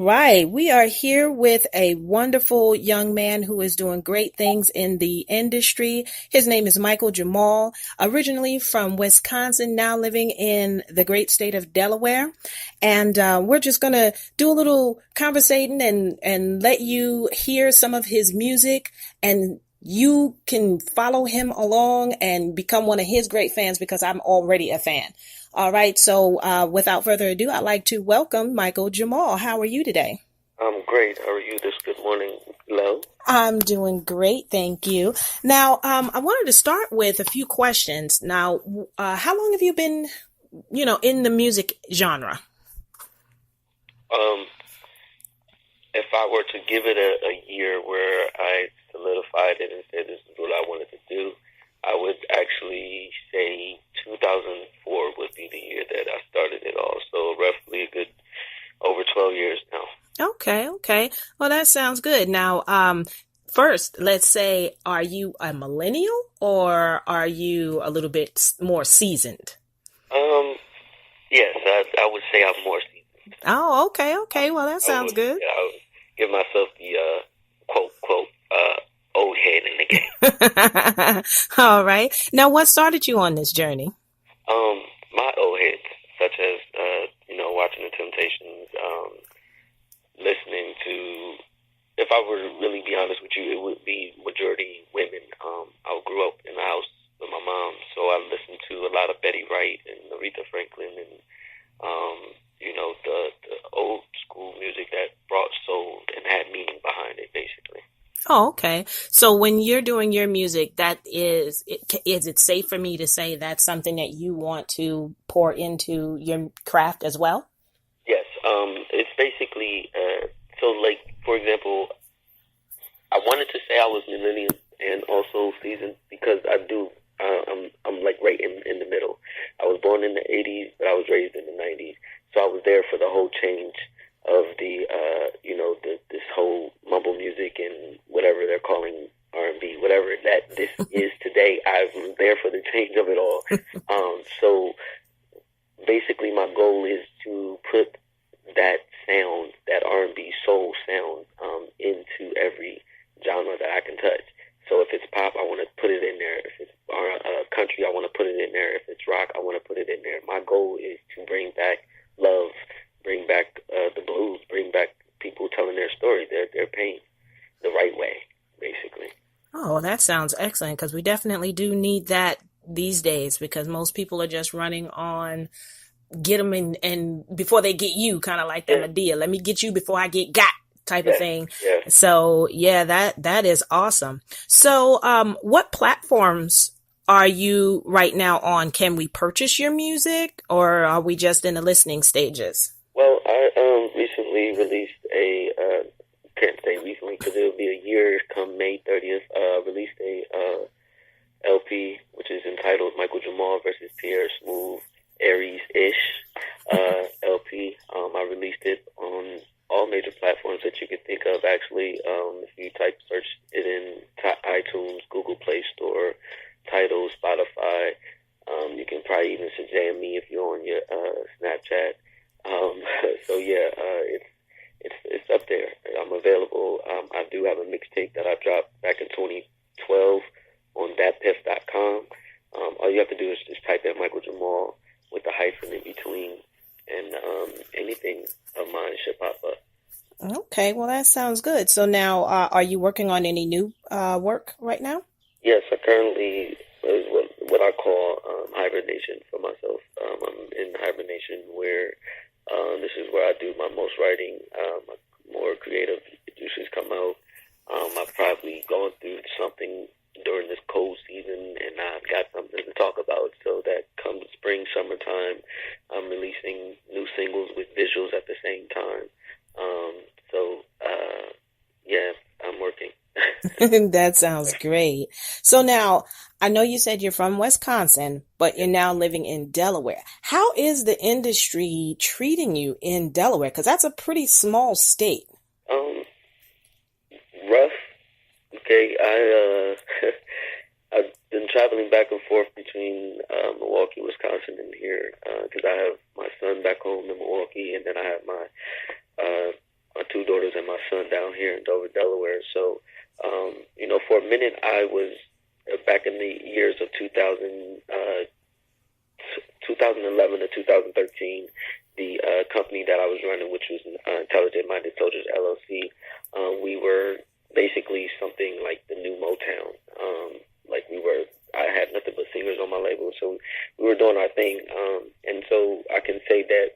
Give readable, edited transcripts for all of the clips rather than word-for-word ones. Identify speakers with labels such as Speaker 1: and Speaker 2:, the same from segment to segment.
Speaker 1: right. We are here with a wonderful young man who is doing great things in the industry. His name is Micheal Jamal, originally from Wisconsin, now living in the great state of Delaware. And we're just going to do a little conversating and let you hear some of his music, and you can follow him along and become one of his great fans because I'm already a fan. All right. So without further ado, I'd like to welcome Micheal Jamal. How are you today?
Speaker 2: I'm great. How are you this good morning, Lo?
Speaker 1: I'm doing great. Thank you. Now, I wanted to start with a few questions. Now, how long have you been, in the music genre?
Speaker 2: If I were to give it a year where I solidified it and said this is what I wanted to do, I would actually say 2004 would be the year that I started it all. So roughly a good over 12 years now.
Speaker 1: Okay. Well, that sounds good. Now, first, let's say, are you a millennial or are you a little bit more seasoned?
Speaker 2: Yes, I would say I'm more seasoned.
Speaker 1: Oh, okay. Well, that sounds good.
Speaker 2: I would give myself the quote old head in the game.
Speaker 1: All right. Now, what started you on this journey?
Speaker 2: My old hits, such as watching the Temptations, listening to. If I were to really be honest with you, it would be majority women. I grew up in a house with my mom, so I listened to a lot of Betty Wright and Aretha Franklin, and the old school music that brought soul and had meaning behind it, basically.
Speaker 1: Oh, okay. So when you're doing your music, is it safe for me to say that's something that you want to pour into your craft as well?
Speaker 2: Yes. It's basically, so like, for example, I wanted to say I was millennial and also seasoned because I do, I'm like right in the middle. I was born in the 80s, but I was raised in the 90s. So I was there for the whole change of this whole mumble music and whatever they're calling R&B, whatever that this is today. I was there for the change of it all. So basically my goal is to put that sound, that R&B soul sound, into every genre that I can touch. So if it's pop, I want to put it in there. If it's country, I want to put it in there. If it's rock, I want to put it in there. My goal is to bring back love, bring back the blues, bring back people telling their story, their pain, the right way, basically.
Speaker 1: Oh, that sounds excellent because we definitely do need that these days because most people are just running on get them in and before they get you, kind of like that Medea. Let me get you before I get got type of thing.
Speaker 2: Yeah.
Speaker 1: So yeah, that is awesome. So what platforms are you right now on? Can we purchase your music or are we just in the listening stages?
Speaker 2: Well, I recently released can't say recently because it'll be a year come May 30th, released a LP, which is entitled Micheal Jamal versus Pierre Smooth, Aries-ish LP. I released it on all major platforms that you could think of, actually. If you search it in iTunes, Google Play Store, Tidal, Spotify, you can probably even Shazam me if you're on your Snapchat. So yeah, it's up there. I'm available. I do have a mixtape that I dropped back in 2012 on thatpiff.com. All you have to do is just type in Micheal Jamal with the hyphen in between, and anything of mine should pop up.
Speaker 1: Okay, well that sounds good. So now, are you working on any new work right now?
Speaker 2: Yes, I currently is what I call hibernation for myself. I'm in hibernation where this is where I do my most writing, my more creative juices come out. I've probably gone through something during this cold season, and I've got something to talk about. So that comes spring, summertime, I'm releasing new singles with visuals at the same time. Yeah, I'm working.
Speaker 1: That sounds great. So now, I know you said you're from Wisconsin, but you're now living in Delaware. How is the industry treating you in Delaware? Because that's a pretty small state.
Speaker 2: Rough. Okay, I've been traveling back and forth between Milwaukee, Wisconsin, and here because I have my son back home in Milwaukee, and then I have my two daughters and my son down here in Dover, Delaware. So, for a minute I was back in the years of 2011 to 2013. The company that I was running, which was Intelligent Minded Soldiers LLC, we were basically something like the new Motown. I had nothing but singers on my label, so we were doing our thing. And so I can say that,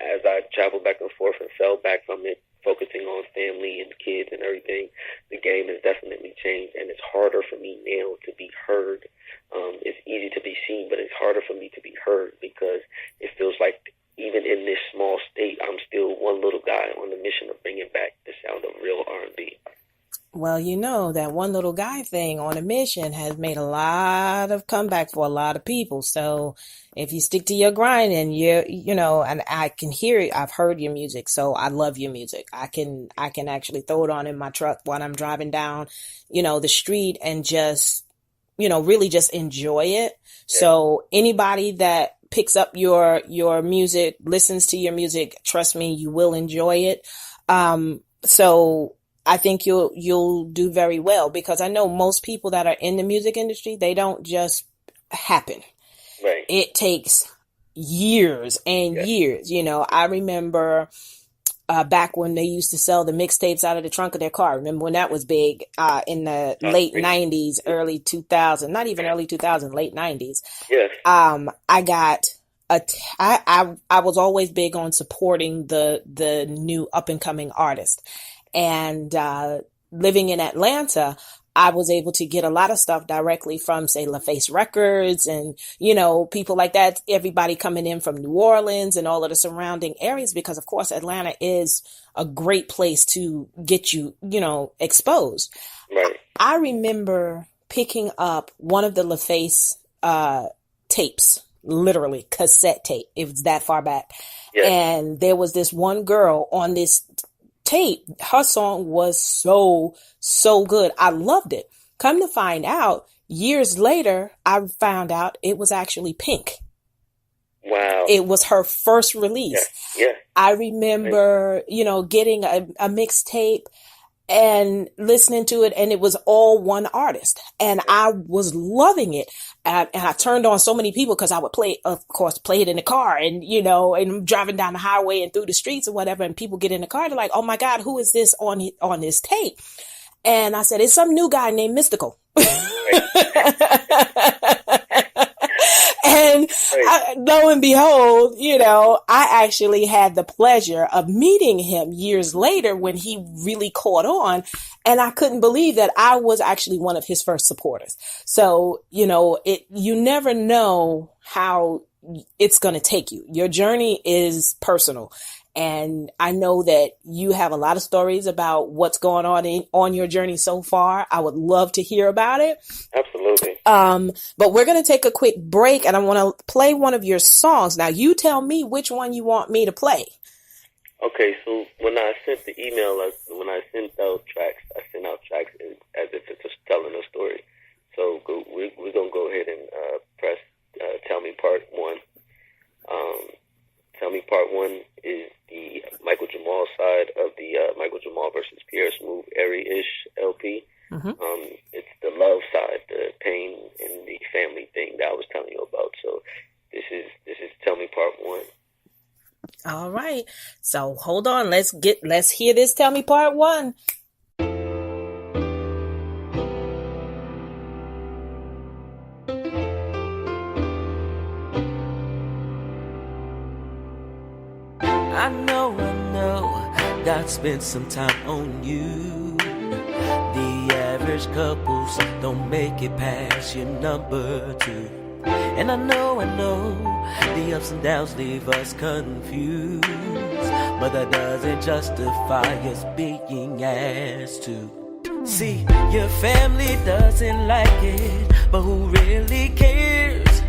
Speaker 2: as I traveled back and forth and fell back from it, focusing on family and kids and everything, the game has definitely changed, and it's harder for me now to be heard. It's easy to be seen, but it's harder for me to be heard because it feels like even in this small state, I'm still one little guy on the mission of bringing back the sound of real R&B.
Speaker 1: Well, that one little guy thing on a mission has made a lot of comeback for a lot of people. So if you stick to your grind and and I can hear it, I've heard your music. So I love your music. I can actually throw it on in my truck while I'm driving down, the street and just, really just enjoy it. Yeah. So anybody that picks up your music, listens to your music, trust me, you will enjoy it. So I think you'll do very well, because I know most people that are in the music industry, they don't just happen.
Speaker 2: Right.
Speaker 1: It takes years and years. I remember back when they used to sell the mixtapes out of the trunk of their car. Remember when that was big in the late 90s, early 2000s, not even early 2000s, late 90s.
Speaker 2: Yes.
Speaker 1: I was always big on supporting the new up and coming artists. And living in Atlanta, I was able to get a lot of stuff directly from, say, LaFace Records and, people like that, everybody coming in from New Orleans and all of the surrounding areas, because, of course, Atlanta is a great place to get you, exposed.
Speaker 2: Right.
Speaker 1: I remember picking up one of the LaFace tapes, literally cassette tape. It was that far back. Yes. And there was this one girl on this tape. Her song was so good. I loved it. Come to find out, years later, I found out it was actually Pink.
Speaker 2: Wow.
Speaker 1: It was her first release.
Speaker 2: Yeah.
Speaker 1: I remember, getting a mixtape and listening to it, and it was all one artist, and I was loving it. And I turned on so many people because I would play it in the car, and, and I'm driving down the highway and through the streets or whatever. And people get in the car. They're like, oh my God, who is this on this tape? And I said, it's some new guy named Mystical. And lo and behold, I actually had the pleasure of meeting him years later when he really caught on. And I couldn't believe that I was actually one of his first supporters. So, you never know how it's going to take you. Your journey is personal. And I know that you have a lot of stories about what's going on your journey so far. I would love to hear about it.
Speaker 2: Absolutely.
Speaker 1: But we're going to take a quick break, and I want to play one of your songs. Now, you tell me which one you want me to play.
Speaker 2: Okay, so when I sent the email, when I sent out tracks, I sent out tracks as if it's just telling a story. So we're going to go ahead and press Tell Me Part 1. Tell Me Part 1 is the Michael Jamal side of the Michael Jamal versus Pierre Smooth Airy-ish LP. Mm-hmm. It's the love side, the pain and the family thing that I was telling you about. So this is Tell Me Part 1.
Speaker 1: All right. So hold on. Let's hear this Tell Me Part 1.
Speaker 3: I know, God spent some time on you. The average couples don't make it past your number 2. And I know, the ups and downs leave us confused. But that doesn't justify us being asked to. See, your family doesn't like it, but who really cares?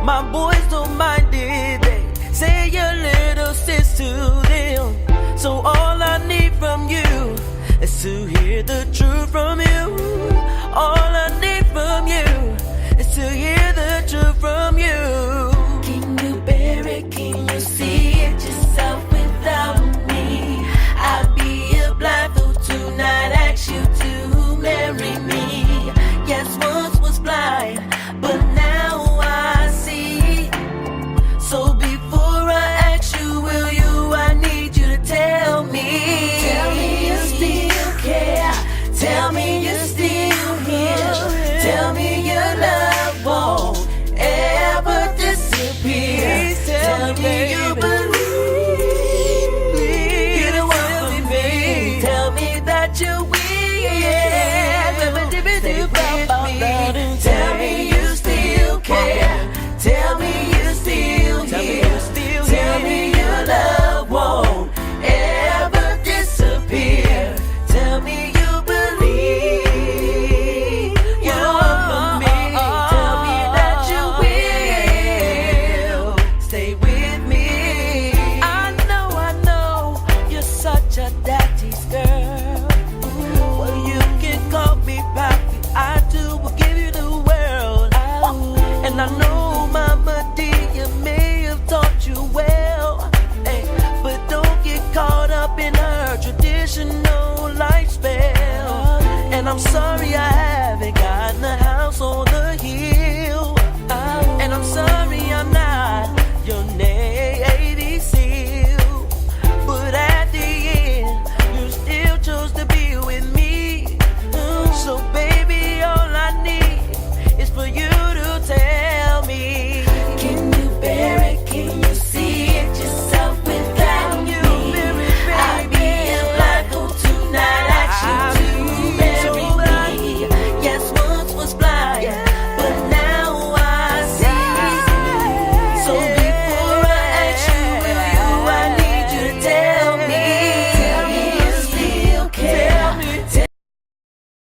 Speaker 3: My boys don't mind it, they say your little sis to them. So all I need from you is to hear the truth from you. All I need from you is to hear the truth from you. Can you bear it? Can you see it yourself without me? I'll be that you will. Stay with me. Tell me you still care. Tell me you still here. Tell me your love won't ever disappear. Tell me you believe you're me. Tell me that you will stay with me. I know you're such a daddy's girl. Well, you can call me papi. I too will give you the world. And I know Mama D, you may have taught you well, hey, but don't get caught up in her traditional life spell. And I'm sorry I had